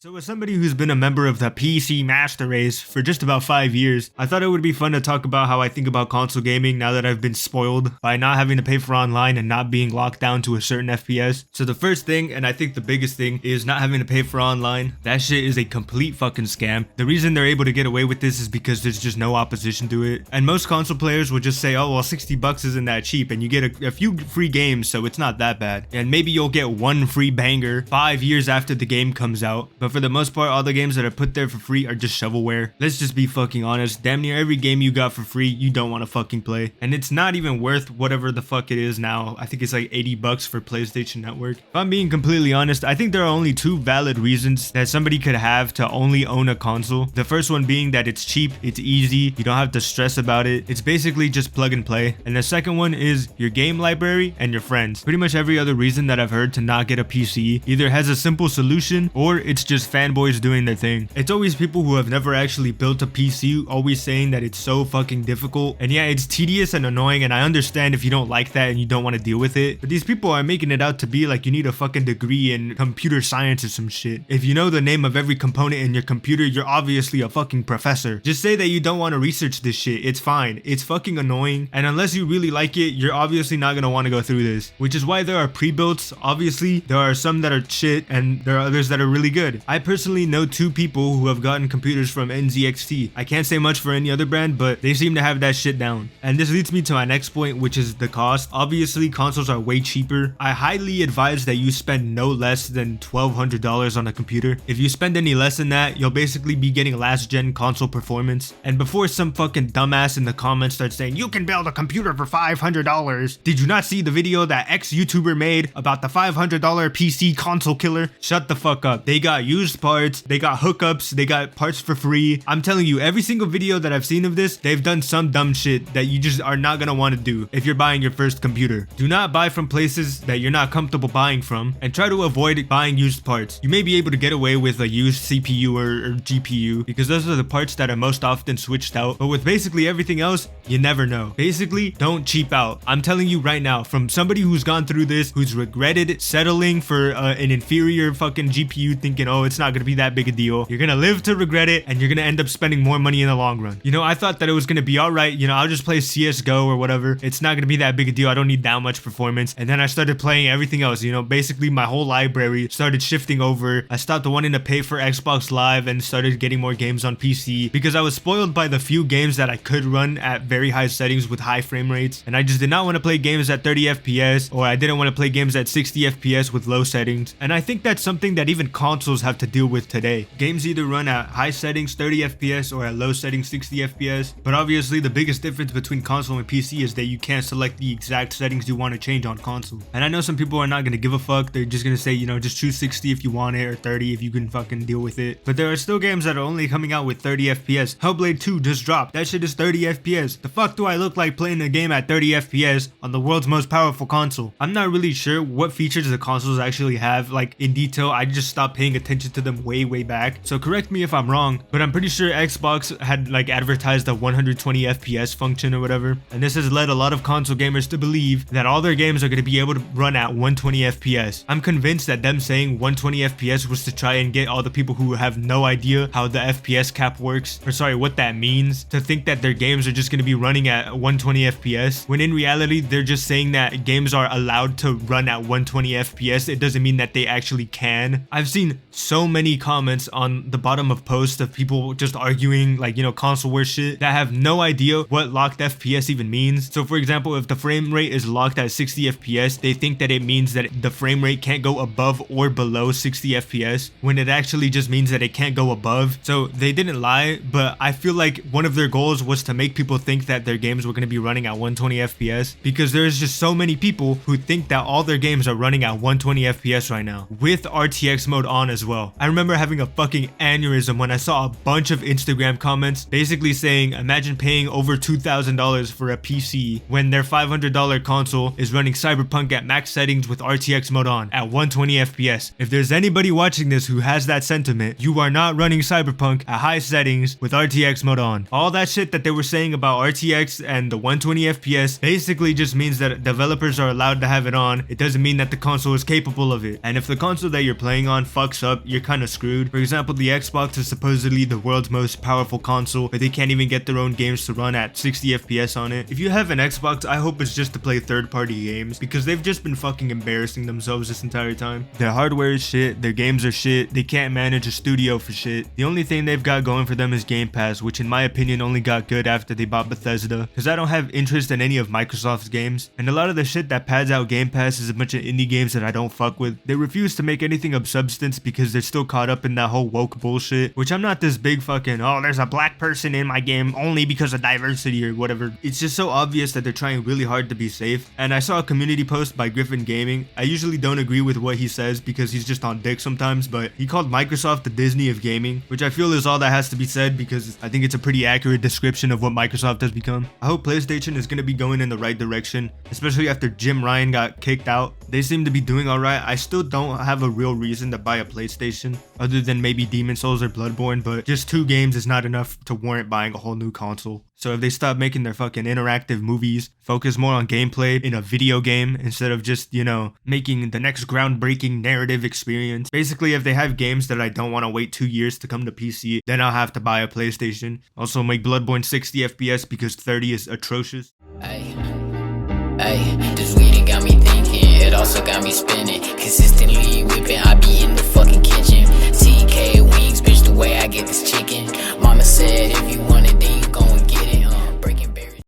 So as somebody who's been a member of the PC Master Race for just about 5 years, I thought it would be fun to talk about how I think about console gaming now that I've been spoiled by not having to pay for online and not being locked down to a certain FPS. So the first thing, and I think the biggest thing, is not having to pay for online. That shit is a complete fucking scam. The reason they're able to get away with this is because there's just no opposition to it. And most console players will just say, oh well, $60 isn't that cheap, and you get a few free games, so it's not that bad. And maybe you'll get one free banger 5 years after the game comes out. But for the most part, all the games that are put there for free are just shovelware. Let's just be fucking honest. Damn near every game you got for free, you don't want to fucking play. And it's not even worth whatever the fuck it is now. I think it's like $80 for PlayStation Network. If I'm being completely honest, I think there are only two valid reasons that somebody could have to only own a console. The first one being that it's cheap, it's easy, you don't have to stress about it. It's basically just plug and play. And the second one is your game library and your friends. Pretty much every other reason that I've heard to not get a PC either has a simple solution or it's just fanboys doing their thing. It's always people who have never actually built a PC always saying that it's so fucking difficult. And yeah, it's tedious and annoying, and I understand if you don't like that and you don't want to deal with it. But these people are making it out to be like you need a fucking degree in computer science or some shit. If you know the name of every component in your computer, you're obviously a fucking professor. Just say that you don't want to research this shit. It's fine. It's fucking annoying. And unless you really like it, you're obviously not going to want to go through this. Which is why there are pre-builts. Obviously, there are some that are shit and there are others that are really good. I personally know two people who have gotten computers from NZXT. I can't say much for any other brand, but they seem to have that shit down. And this leads me to my next point, which is the cost. Obviously, consoles are way cheaper. I highly advise that you spend no less than $1,200 on a computer. If you spend any less than that, you'll basically be getting last gen console performance. And before some fucking dumbass in the comments starts saying, you can build a computer for $500, did you not see the video that X YouTuber made about the $500 PC console killer? Shut the fuck up. They got used parts, they got hookups, they got parts for free. I'm telling you, every single video that I've seen of this, they've done some dumb shit that you just are not gonna want to do if you're buying your first computer. Do not buy from places that you're not comfortable buying from, and try to avoid buying used parts. You may be able to get away with a used CPU or GPU because those are the parts that are most often switched out, but with basically everything else, you never know. Basically, don't cheap out. I'm telling you right now, from somebody who's gone through this, who's regretted settling for an inferior fucking GPU thinking, oh, it's not gonna be that big a deal. You're gonna live to regret it, and you're gonna end up spending more money in the long run. You know, I thought that it was gonna be alright, you know, I'll just play CSGO or whatever. It's not gonna be that big a deal. I don't need that much performance. And then I started playing everything else, you know, basically my whole library started shifting over. I stopped wanting to pay for Xbox Live and started getting more games on PC because I was spoiled by the few games that I could run at very high settings with high frame rates. And I just did not want to play games at 30 FPS, or I didn't want to play games at 60 FPS with low settings. And I think that's something that even consoles have to deal with today. Games either run at high settings 30 FPS or at low settings 60 FPS, but obviously the biggest difference between console and PC is that you can't select the exact settings you want to change on console. And I know some people are not going to give a fuck. They're just going to say, you know, just choose 60 if you want it, or 30 if you can fucking deal with it. But there are still games that are only coming out with 30 FPS. Hellblade 2 just dropped. That shit is 30 FPS. The fuck do I look like playing a game at 30 FPS on the world's most powerful console? I'm not really sure what features the consoles actually have, like in detail. I just stopped paying attention to them way back. So correct me if I'm wrong, but I'm pretty sure Xbox had like advertised a 120 FPS function or whatever. And this has led a lot of console gamers to believe that all their games are going to be able to run at 120 FPS. I'm convinced that them saying 120 FPS was to try and get all the people who have no idea how the FPS cap works, or sorry, what that means, to think that their games are just going to be running at 120 FPS, when in reality, they're just saying that games are allowed to run at 120 FPS. It doesn't mean that they actually can. I've seen so many comments on the bottom of posts of people just arguing like, you know, console war shit that have no idea what locked FPS even means. So for example, if the frame rate is locked at 60 FPS, they think that it means that the frame rate can't go above or below 60 FPS, when it actually just means that it can't go above. So they didn't lie, but I feel like one of their goals was to make people think that their games were going to be running at 120 FPS, because there's just so many people who think that all their games are running at 120 FPS right now, with RTX mode on as well. I remember having a fucking aneurysm when I saw a bunch of Instagram comments basically saying, imagine paying over $2,000 for a PC when their $500 console is running Cyberpunk at max settings with RTX mode on at 120 FPS. If there's anybody watching this who has that sentiment, you are not running Cyberpunk at high settings with RTX mode on. All that shit that they were saying about RTX and the 120 FPS basically just means that developers are allowed to have it on. It doesn't mean that the console is capable of it. And if the console that you're playing on fucks up, you're kind of screwed. For example, the Xbox is supposedly the world's most powerful console, but they can't even get their own games to run at 60 FPS on it. If you have an Xbox, I hope it's just to play third-party games, because they've just been fucking embarrassing themselves this entire time. Their hardware is shit, their games are shit, they can't manage a studio for shit. The only thing they've got going for them is Game Pass, which in my opinion only got good after they bought Bethesda, because I don't have interest in any of Microsoft's games, and a lot of the shit that pads out Game Pass is a bunch of indie games that I don't fuck with. They refuse to make anything of substance because they're still caught up in that whole woke bullshit, which I'm not this big fucking, oh, there's a black person in my game only because of diversity or whatever. It's just so obvious that they're trying really hard to be safe. And I saw a community post by Griffin Gaming. I usually don't agree with what he says because he's just on dick sometimes, but he called Microsoft the Disney of gaming, which I feel is all that has to be said because I think it's a pretty accurate description of what Microsoft has become. I hope PlayStation is going to be going in the right direction, especially after Jim Ryan got kicked out. They seem to be doing alright. I still don't have a real reason to buy a PlayStation other than maybe Demon's Souls or Bloodborne, but just 2 games is not enough to warrant buying a whole new console. So if they stop making their fucking interactive movies, focus more on gameplay in a video game instead of just, you know, making the next groundbreaking narrative experience. Basically, if they have games that I don't want to wait 2 years to come to PC, then I'll have to buy a PlayStation. Also make Bloodborne 60 FPS because 30 is atrocious. Hey, this weed got me thinking, it also got me spinning. Consistently whipping, I be in the fucking kitchen. CK wings, bitch, the way I get this chicken. Mama said if you want it,